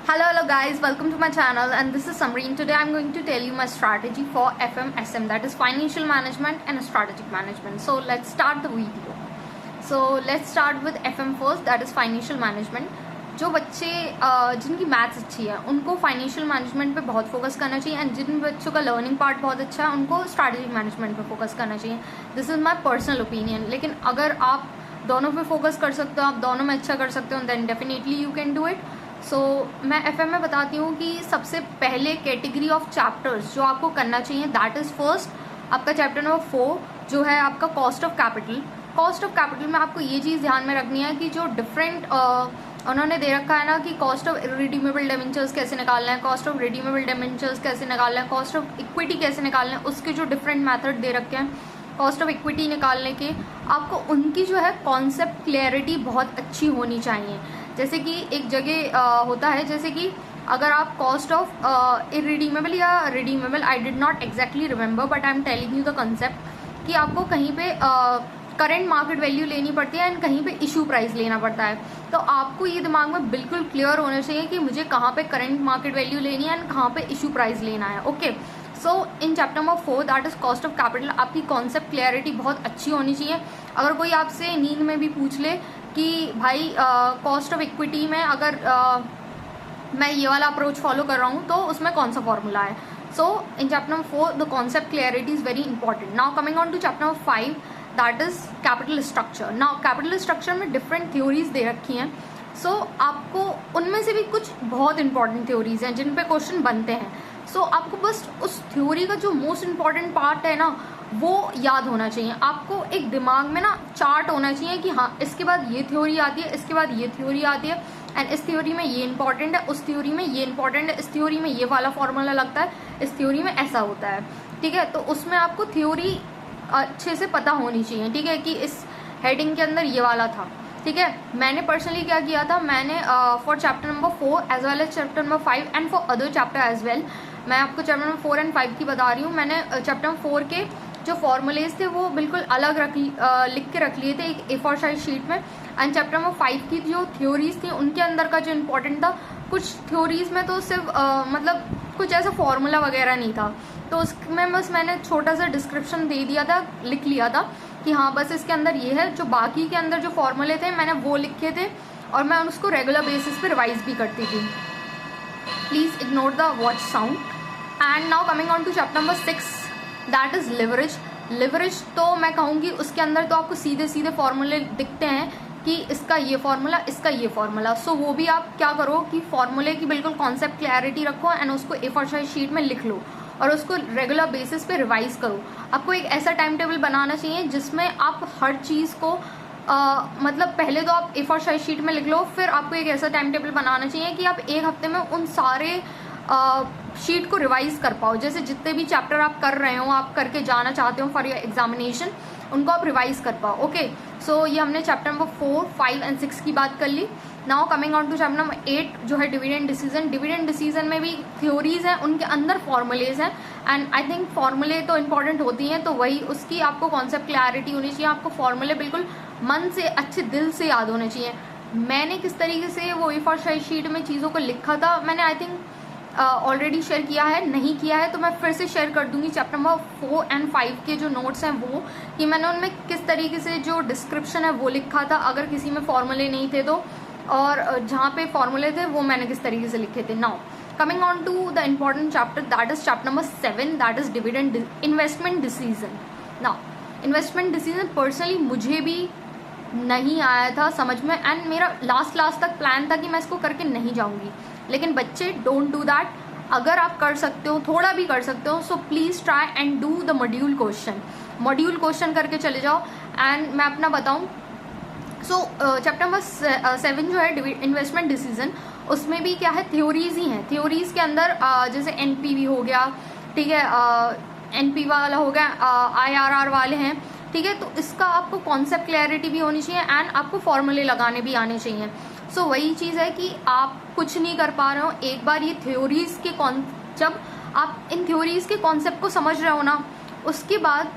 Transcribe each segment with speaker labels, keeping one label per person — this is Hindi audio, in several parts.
Speaker 1: Hello guys, welcome to my channel and this is Samreen. Today I'm going to tell you my strategy for FMSM, that is Financial Management and Strategic Management. So let's start the video. So let's start with FM first, that is Financial Management. जो बच्चे जिनकी मैथ्स अच्छी है उनको फाइनेंशियल मैनेजमेंट पे बहुत फोकस करना चाहिए एंड जिन बच्चों का लर्निंग पार्ट बहुत अच्छा है उनको स्ट्रैटेजिक मैनेजमेंट पे फोकस करना चाहिए. This is my personal opinion. लेकिन अगर आप दोनों पे फोकस कर सकते हो, आप दोनों में अच्छा कर सकते हो, then definitely you can do it. So मैं FM में बताती हूँ कि सबसे पहले कैटेगरी ऑफ चैप्टर्स जो आपको करना चाहिए, दैट इज़ फर्स्ट आपका चैप्टर नंबर 4 जो है आपका cost of capital. Cost of capital में आपको ये चीज़ ध्यान में रखनी है कि जो डिफरेंट उन्होंने दे रखा है ना कि कॉस्ट ऑफ रिडीमेबल डिबेंचर्स कैसे निकालना है, कॉस्ट ऑफ रिडीमेबल डिबेंचर्स कैसे निकालना है, कॉस्ट ऑफ इक्विटी कैसे निकालना है, उसके जो डिफरेंट मेथड दे रखे हैं कॉस्ट ऑफ इक्विटी निकालने के, आपको उनकी जो है कॉन्सेप्ट क्लियरिटी बहुत अच्छी होनी चाहिए. जैसे कि एक जगह होता है, जैसे कि अगर आप कॉस्ट ऑफ इरिडीमेबल या redeemable, I did not exactly remember but I am telling you the concept कि आपको कहीं पे करंट मार्केट वैल्यू लेनी पड़ती है एंड कहीं पे इशू प्राइस लेना पड़ता है. तो आपको ये दिमाग में बिल्कुल क्लियर होना चाहिए कि मुझे कहाँ पे करंट मार्केट वैल्यू लेनी है एंड कहाँ पे इशू प्राइस लेना है. Okay, so in chapter number 4 that is cost of capital आपकी कॉन्सेप्ट क्लियरिटी बहुत अच्छी होनी चाहिए. अगर कोई आपसे नींद में भी पूछ ले कि भाई कॉस्ट ऑफ इक्विटी में अगर मैं ये वाला अप्रोच फॉलो कर रहा हूँ तो उसमें कौन सा फॉर्मूला है. So in chapter number 4 the concept clarity is very important. Now coming on to chapter number 5 that is capital structure. Now capital structure में डिफरेंट थ्योरीज दे रखी हैं. सो आपको उनमें से भी कुछ बहुत इंपॉर्टेंट थ्योरीज हैं जिन पे क्वेश्चन बनते हैं. सो आपको बस उस थ्योरी का जो मोस्ट इम्पॉर्टेंट पार्ट है ना वो याद होना चाहिए. आपको एक दिमाग में ना चार्ट होना चाहिए कि हाँ इसके बाद ये थ्योरी आती है, इसके बाद ये थ्योरी आती है एंड इस थ्योरी में ये इंपॉर्टेंट है, उस थ्योरी में ये इंपॉर्टेंट है, इस थ्योरी में ये वाला फॉर्मूला लगता है, इस थ्योरी में ऐसा होता है. ठीक है, तो उसमें आपको थ्योरी अच्छे से पता होनी चाहिए. ठीक है, कि इस हेडिंग के अंदर ये वाला था. ठीक है, मैंने पर्सनली क्या किया था, मैंने for chapter number 4 as well as chapter number 5 and for other chapter as well, मैं आपको चैप्टर नंबर 4 एंड 5 की बता रही हूँ. मैंने चैप्टर नंबर 4 के जो फॉर्मूलेज थे वो बिल्कुल अलग लिख के रख लिए थे एक A4 साइज शीट में. एंड चैप्टर नंबर 5 की जो थ्योरीज थी उनके अंदर का जो इम्पोर्टेंट था, कुछ थ्योरीज में तो सिर्फ मतलब कुछ ऐसा फॉर्मूला वगैरह नहीं था, तो उसमें बस मैंने छोटा सा डिस्क्रिप्शन दे दिया था, लिख लिया था कि हाँ बस इसके अंदर ये है. जो बाकी के अंदर जो फॉर्मूले थे मैंने वो लिखे थे और मैं उसको रेगुलर बेसिस पे रिवाइज भी करती थी. Please ignore the watch sound. And now coming on to chapter number 6 that is leverage. Leverage तो मैं कहूँगी उसके अंदर तो आपको सीधे सीधे फॉर्मूले दिखते हैं कि इसका ये फॉर्मूला, इसका ये फॉर्मूला. सो वो भी आप क्या करो कि फॉर्मूले की बिल्कुल कॉन्सेप्ट क्लैरिटी रखो एंड उसको A4 साइज शीट में लिख लो और उसको रेगुलर बेसिस पे रिवाइज करो. आपको एक ऐसा टाइम टेबल बनाना चाहिए जिसमें आप हर चीज़ को मतलब पहले तो आप A4 साइज शीट में लिख लो, फिर आपको एक ऐसा टाइम टेबल बनाना चाहिए कि आप एक हफ्ते में उन सारे शीट को रिवाइज कर पाओ. जैसे जितने भी चैप्टर आप कर रहे हो, आप करके जाना चाहते हो फॉर योर एग्जामिनेशन, उनको आप रिवाइज कर पाओ. ओके, सो ये हमने चैप्टर नंबर 4, 5 एंड 6 की बात कर ली. Now coming on to chapter number 8 जो है डिविडेंड डिसीजन. डिविडेंड डिसीजन में भी थ्योरीज हैं, उनके अंदर फॉर्मूलेज हैं एंड आई थिंक फॉर्मूले तो इंपॉर्टेंट होती हैं, तो वही उसकी आपको कॉन्सेप्ट क्लैरिटी होनी चाहिए. आपको फॉर्मूले बिल्कुल मन से अच्छे दिल से याद होने चाहिए. मैंने किस तरीके से वो A4 साइज शीट में चीज़ों को लिखा था मैंने आई थिंक ऑलरेडी शेयर किया है. नहीं किया है तो मैं फिर से शेयर कर दूंगी चैप्टर नंबर 4 एंड 5 के जो नोट्स हैं वो, कि मैंने उनमें किस तरीके से जो डिस्क्रिप्शन है वो लिखा था अगर किसी में फॉर्मूले नहीं थे तो, और जहाँ पे फॉर्मूले थे वो मैंने किस तरीके से लिखे थे. Now coming on to the important chapter that is chapter number 7 that is dividend investment decision. Now investment decision personally मुझे भी नहीं आया था समझ में एंड मेरा लास्ट तक प्लान था कि मैं इसको करके नहीं जाऊंगी. लेकिन बच्चे डोंट डू दैट. अगर आप कर सकते हो, थोड़ा भी कर सकते हो, so please try and do the module question. Module question करके चले जाओ. एंड मैं अपना बताऊं, सो चैप्टर नंबर 7 जो है इन्वेस्टमेंट डिसीजन, उसमें भी क्या है थ्योरीज ही हैं. थ्योरीज के अंदर जैसे NPV हो गया, ठीक है, NP वाला हो गया, IRR वाले हैं. ठीक है, तो इसका आपको कॉन्सेप्ट क्लैरिटी भी होनी चाहिए एंड आपको फॉर्मूले लगाने भी आने चाहिए. सो वही चीज़ है कि आप कुछ नहीं कर पा रहे हो, एक बार ये थ्योरीज के जब आप इन थ्योरीज के कॉन्सेप्ट को समझ रहे हो ना, उसके बाद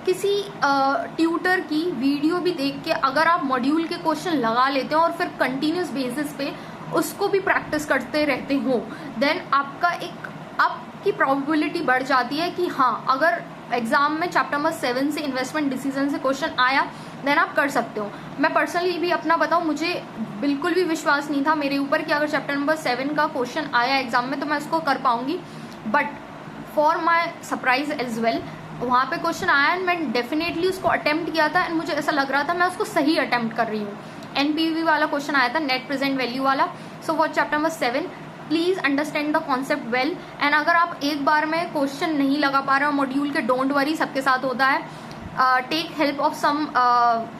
Speaker 1: किसी ट्यूटर की वीडियो भी देख के अगर आप मॉड्यूल के क्वेश्चन लगा लेते हो और फिर कंटिन्यूस बेसिस पे उसको भी प्रैक्टिस करते रहते हो, देन आपका आपकी प्रोबेबिलिटी बढ़ जाती है कि हाँ, अगर एग्जाम में चैप्टर नंबर 7 से इन्वेस्टमेंट डिसीजन से क्वेश्चन आया देन आप कर सकते हो। मैं पर्सनली भी अपना बताऊं, मुझे बिल्कुल भी विश्वास नहीं था मेरे ऊपर कि अगर चैप्टर नंबर 7 का क्वेश्चन आया एग्जाम में तो मैं उसको कर पाऊंगी, but for my surprise as well वहाँ पे क्वेश्चन आया एंड मैं डेफिनेटली उसको अटेम्प्ट किया था एंड मुझे ऐसा लग रहा था मैं उसको सही अटेम्प्ट कर रही हूँ। NPV वाला क्वेश्चन आया था, नेट प्रेजेंट वैल्यू वाला। So for chapter number 7 please understand the concept well, and अगर आप एक बार में क्वेश्चन नहीं लगा पा रहे हो मॉड्यूल के, डोंट वरी, सबके साथ होता है। Take help of some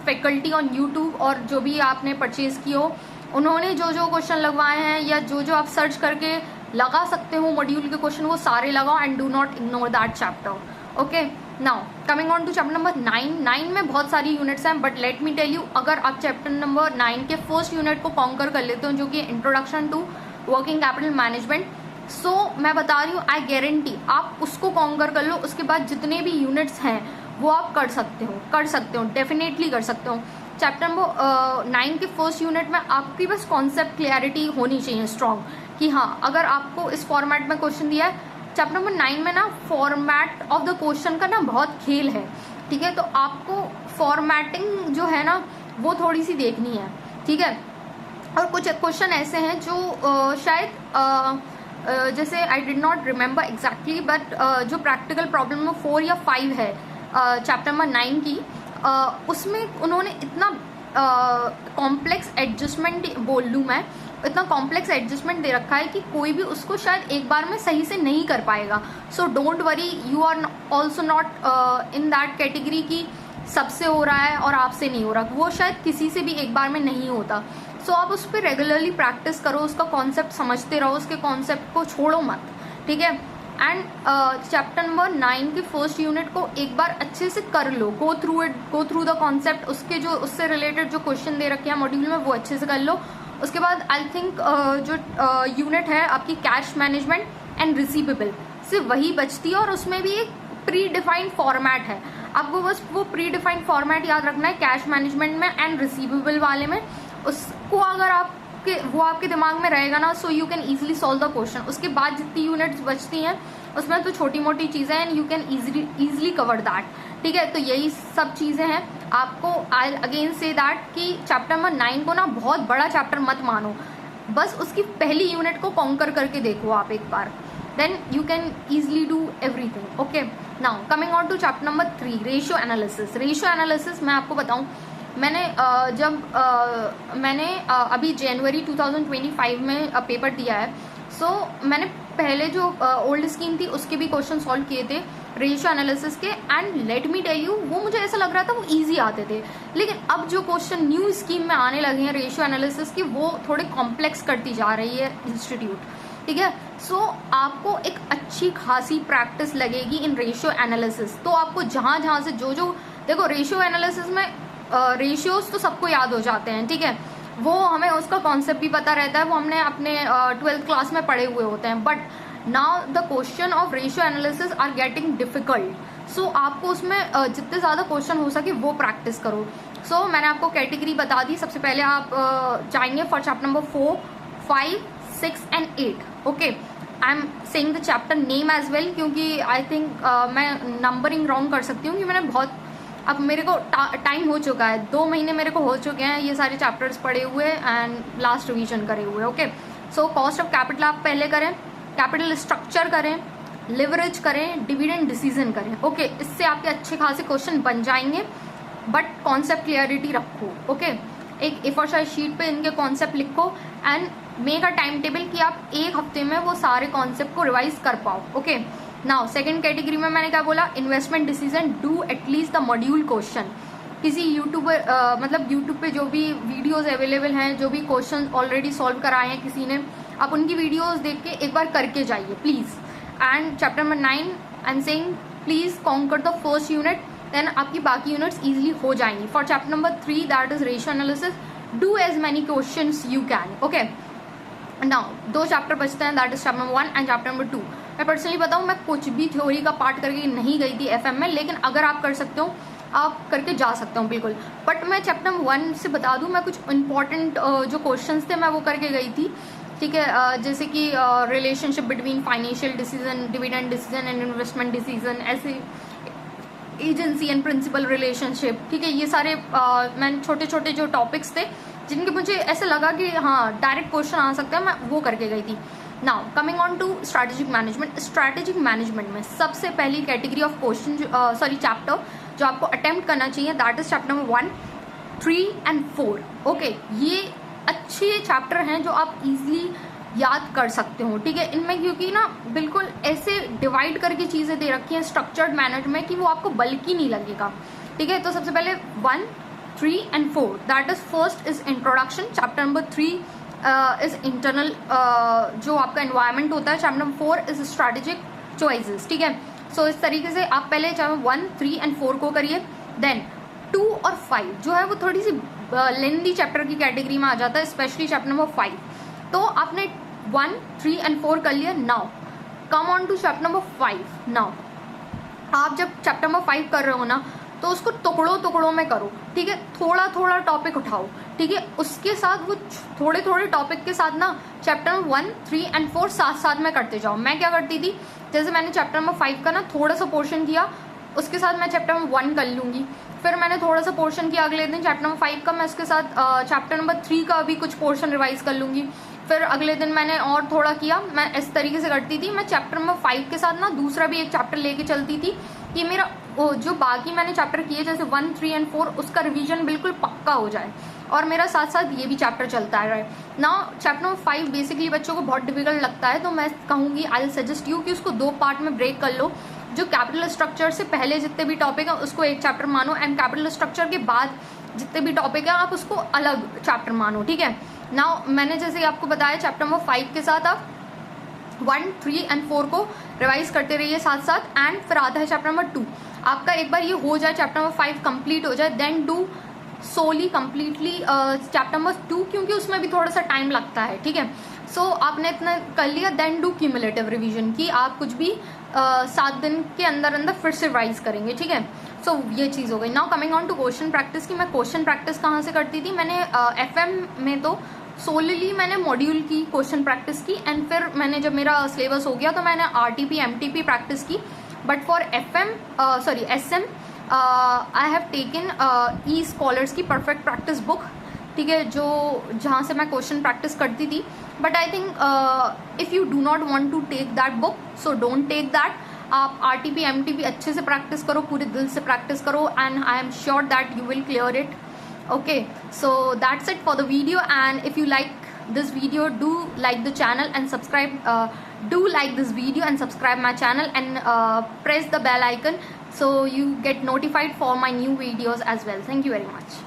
Speaker 1: faculty on YouTube, और जो भी आपने परचेज की हो उन्होंने जो जो क्वेश्चन लगवाए हैं या जो जो आप सर्च करके लगा सकते हो मॉड्यूल के क्वेश्चन, वो सारे लगाओ and do not ignore that chapter. Okay, now coming on to chapter number 9 में बहुत सारी यूनिट्स हैं, but let me tell you, अगर आप चैप्टर नंबर 9 के फर्स्ट यूनिट को कॉन्कर कर लेते हो जो कि introduction to working capital management, so मैं बता रही हूँ, आई गारंटी आप उसको कॉन्कर कर लो, उसके बाद जितने भी यूनिट्स हैं वो आप कर सकते हो, डेफिनेटली कर सकते हो। चैप्टर नंबर 9 के फर्स्ट यूनिट में आपकी बस कॉन्सेप्ट क्लियरिटी होनी चाहिए स्ट्रॉन्ग, कि हाँ, अगर आपको इस फॉर्मेट में क्वेश्चन दिया है, चैप्टर नंबर 9 में ना फॉर्मेट ऑफ द क्वेश्चन का ना बहुत खेल है, ठीक है, तो आपको फॉर्मेटिंग जो है ना वो थोड़ी सी देखनी है, ठीक है। और कुछ क्वेश्चन ऐसे हैं जो शायद जैसे I did not remember exactly, but जो प्रैक्टिकल प्रॉब्लम में 4 या 5 है चैप्टर नंबर 9 की, उसमें उन्होंने इतना कॉम्प्लेक्स एडजस्टमेंट बोल लूँ मैं, इतना कॉम्प्लेक्स एडजस्टमेंट दे रखा है कि कोई भी उसको शायद एक बार में सही से नहीं कर पाएगा। So don't worry, you are also not in that category कि सबसे हो रहा है और आपसे नहीं हो रहा, वो शायद किसी से भी एक बार में नहीं होता। सो आप उस पर रेगुलरली प्रैक्टिस करो, उसका कॉन्सेप्ट समझते रहो, उसके कॉन्सेप्ट को छोड़ो मत, ठीक है। एंड चैप्टर नंबर 9 के फर्स्ट यूनिट को एक बार अच्छे से कर लो, गो थ्रू द कॉन्सेप्ट, उसके जो उससे रिलेटेड जो क्वेश्चन दे रखे हैं मॉड्यूल में वो अच्छे से कर लो। उसके बाद आई थिंक जो यूनिट है आपकी कैश मैनेजमेंट एंड रिसीवेबल, सिर्फ वही बचती है, और उसमें भी एक प्री डिफाइंड फॉर्मेट है, आपको बस वो प्री डिफाइंड फॉर्मेट याद रखना है कैश मैनेजमेंट में एंड रिसीवेबल वाले में। उसको अगर वो आपके दिमाग में रहेगा ना, so you can easily solve the question. उसके बाद जितनी यूनिट्स बचती हैं उसमें तो छोटी मोटी चीज़ें हैं and you can easily cover that, ठीक है। तो यही सब चीज़ें हैं। आपको आई अगेन से दैट कि चैप्टर नंबर 9 को ना बहुत बड़ा चैप्टर मत मानो, बस उसकी पहली यूनिट को कॉन्कर करके देखो आप एक बार, then you can easily do everything. Okay, now coming on to chapter number 3, ratio analysis. मैं आपको बताऊं, मैंने अभी जनवरी 2025 में पेपर दिया है, सो मैंने पहले जो ओल्ड स्कीम थी उसके भी क्वेश्चन सॉल्व किए थे रेशियो एनालिसिस के, and let me tell you, वो मुझे ऐसा लग रहा था वो इजी आते थे, लेकिन अब जो क्वेश्चन न्यू स्कीम में आने लगे हैं रेशियो एनालिसिस की, वो थोड़े कॉम्प्लेक्स करती जा रही है इंस्टीट्यूट, ठीक है। सो आपको एक अच्छी खासी प्रैक्टिस लगेगी इन रेशियो एनालिसिस। तो आपको जहाँ से जो देखो, रेशियो एनालिसिस में रेशियोज तो सबको याद हो जाते हैं, ठीक है, वो हमें उसका कॉन्सेप्ट भी पता रहता है, वो हमने अपने 12th क्लास में पढ़े हुए होते हैं, but now the question of ratio analysis are getting difficult. So आपको उसमें जितने ज़्यादा क्वेश्चन हो सके वो प्रैक्टिस करो। सो मैंने आपको कैटेगरी बता दी। सबसे पहले आप जाएंगे for chapter number 4, 5, 6 and 8। Okay, I am saying the chapter name as well, क्योंकि आई थिंक मैं नंबरिंग रॉन्ग कर सकती हूँ, कि मैंने बहुत, अब मेरे को टाइम हो चुका है, 2 महीने मेरे को हो चुके हैं ये सारे चैप्टर्स पढ़े हुए एंड लास्ट रिवीजन करे हुए। Okay, so cost of capital आप पहले करें, कैपिटल स्ट्रक्चर करें, लिवरेज करें, डिविडेंड डिसीजन करें। ओके, इससे आपके अच्छे खासे क्वेश्चन बन जाएंगे, बट कॉन्सेप्ट क्लियरिटी रखो। ओके, एक A4 साइज शीट पे इनके कॉन्सेप्ट लिखो and make a time table कि आप एक हफ्ते में वो सारे कॉन्सेप्ट को रिवाइज कर पाओ। ओके, नाउ सेकंड कैटेगरी में मैंने क्या बोला, investment decision, do at least the module question. किसी मतलब यूट्यूब पे जो भी वीडियोस अवेलेबल हैं, जो भी क्वेश्चन ऑलरेडी सॉल्व कराए हैं किसी ने, आप उनकी वीडियोस देख के एक बार करके जाइए please. And chapter number 9 I am saying please conquer the first unit, then आपकी बाकी यूनिट्स इजीली हो जाएंगी। For chapter number 3 that is ratio analysis, do as many questions you can. Okay, now 2 chapter बचते हैं, that is chapter number 1 and chapter number 2। मैं पर्सनली बताऊँ, मैं कुछ भी थ्योरी का पार्ट करके नहीं गई थी FM में, लेकिन अगर आप कर सकते हो, आप करके जा सकते हो बिल्कुल। बट मैं चैप्टर 1 से बता दूं, मैं कुछ इंपॉर्टेंट जो क्वेश्चंस थे मैं वो करके गई थी, ठीक है। जैसे कि relationship between financial decision, dividend decision and investment decision, ऐसे एजेंसी एंड प्रिंसिपल रिलेशनशिप, ठीक है। ये सारे मैंने छोटे छोटे जो टॉपिक्स थे जिनके मुझे ऐसे लगा कि हाँ डायरेक्ट क्वेश्चन आ सकता है, मैं वो करके गई थी। Now coming on to strategic management. Strategic management में सबसे पहली कैटेगरी ऑफ क्वेश्चन चैप्टर जो आपको अटेम्प्ट करना चाहिए, that is chapter number 1, 3 and 4। Okay, ये अच्छे चैप्टर हैं जो आप इजीली याद कर सकते हो, ठीक है। इनमें क्योंकि ना बिल्कुल ऐसे डिवाइड करके चीज़ें दे रखी हैं स्ट्रक्चर्ड मैनर में कि वो आपको बल्कि नहीं लगेगा, ठीक है। तो सबसे पहले 1, 3 and 4, that is first is introduction, chapter number 3 is internal जो आपका एनवायरनमेंट होता है, chapter number 4 is strategic choices, ठीक है। सो इस तरीके से आप पहले चैप्टर 1, 3 एंड 4 को करिए। देन 2 और 5 जो है वो थोड़ी सी लेंदी चैप्टर की कैटेगरी में आ जाता है, स्पेशली चैप्टर नंबर 5। तो आपने 1, 3 एंड 4 कर लिया। Now come on to chapter number 5। Now आप जब चैप्टर नंबर 5 कर रहे हो ना तो उसको टुकड़ों टुकड़ों में करो, ठीक है। थोड़ा थोड़ा टॉपिक उठाओ, ठीक है। उसके साथ वो थोड़े थोड़े टॉपिक के साथ ना चैप्टर नंबर 1, 3 एंड 4 साथ साथ में करते जाओ। मैं क्या करती थी, जैसे मैंने चैप्टर नंबर 5 का ना थोड़ा सा पोर्शन किया, उसके साथ मैं चैप्टर नंबर 1 कर लूंगी, फिर मैंने थोड़ा सा पोर्शन किया अगले दिन चैप्टर नंबर 5 का, मैं उसके साथ चैप्टर नंबर 3 का भी कुछ पोर्शन रिवाइज कर लूंगी, फिर अगले दिन मैंने और थोड़ा किया। मैं इस तरीके से करती थी। मैं चैप्टर नंबर 5 के साथ ना दूसरा भी एक चैप्टर लेके चलती थी कि मेरा जो बाकी मैंने चैप्टर किए जैसे 1, 3 एंड 4 उसका रिवीजन बिल्कुल पक्का हो जाए और मेरा साथ साथ ये भी चैप्टर चलता है। ना चैप्टर नंबर 5 बेसिकली बच्चों को बहुत डिफिकल्ट लगता है, तो मैं कहूँगी आई सजेस्ट यू कि उसको 2 पार्ट में ब्रेक कर लो। जो कैपिटल स्ट्रक्चर से पहले जितने भी टॉपिक है उसको एक चैप्टर मानो, एंड कैपिटल स्ट्रक्चर के बाद जितने भी टॉपिक है आप उसको अलग चैप्टर मानो, ठीक है। नाउ मैंने जैसे आपको बताया चैप्टर नंबर 5 के साथ आप 1, 3 एंड 4 को रिवाइज करते रहिए साथ साथ, एंड फिर आता है चैप्टर नंबर 2। आपका एक बार ये हो जाए, चैप्टर नंबर 5 कंप्लीट हो जाए, then do solely completely chapter number 2, क्योंकि उसमें भी थोड़ा सा टाइम लगता है, ठीक है। सो आपने इतना कर लिया, देन डू क्यूमुलेटिव रिवीजन की आप कुछ भी 7 दिन के अंदर अंदर फिर से रिवाइज करेंगे, ठीक है। सो ये चीज़ हो गई। Now coming on to question practice की। मैं क्वेश्चन प्रैक्टिस कहाँ से करती थी, मैंने FM में तो सोलली मैंने मॉड्यूल की क्वेश्चन प्रैक्टिस की, एंड फिर मैंने जब मेरा सिलेबस हो गया तो मैंने RTP MTP प्रैक्टिस की। But for SM I have taken E scholars की परफेक्ट प्रैक्टिस बुक, ठीक है, जो जहाँ से मैं क्वेश्चन प्रैक्टिस करती थी। But I think if you do not want to take that book so don't take that. आप RTP MTP अच्छे से प्रैक्टिस करो, पूरे दिल से प्रैक्टिस करो, and I am sure that you will clear it. Okay, so that's it for the video, and if you like this video, do like the channel and subscribe. Do like this video and subscribe my channel, and press the bell icon so you get notified for my new videos as well. Thank you very much.